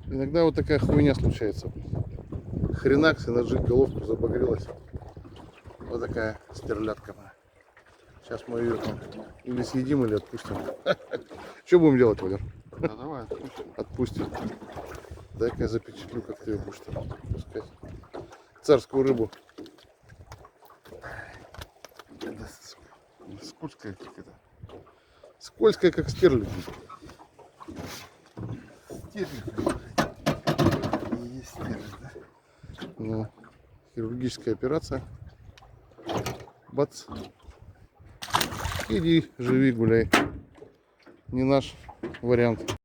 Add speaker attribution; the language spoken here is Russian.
Speaker 1: Иногда вот такая хуйня случается. Хренак, синерджик, головку забагрилась. Вот такая стерлядка. Сейчас мы ее там или съедим, или отпустим. Что будем делать, Валер?
Speaker 2: Да давай, отпустим.
Speaker 1: Отпустим. Дай-ка я запечатлю, как ты ее будешь там пускать. Царскую рыбу.
Speaker 2: Скользкая как это.
Speaker 1: Скользкая, как стерлядь.
Speaker 2: Стерлядь. Есть стерлядь, да?
Speaker 1: Ну, хирургическая операция. Бац. Иди, живи, гуляй. Не наш вариант.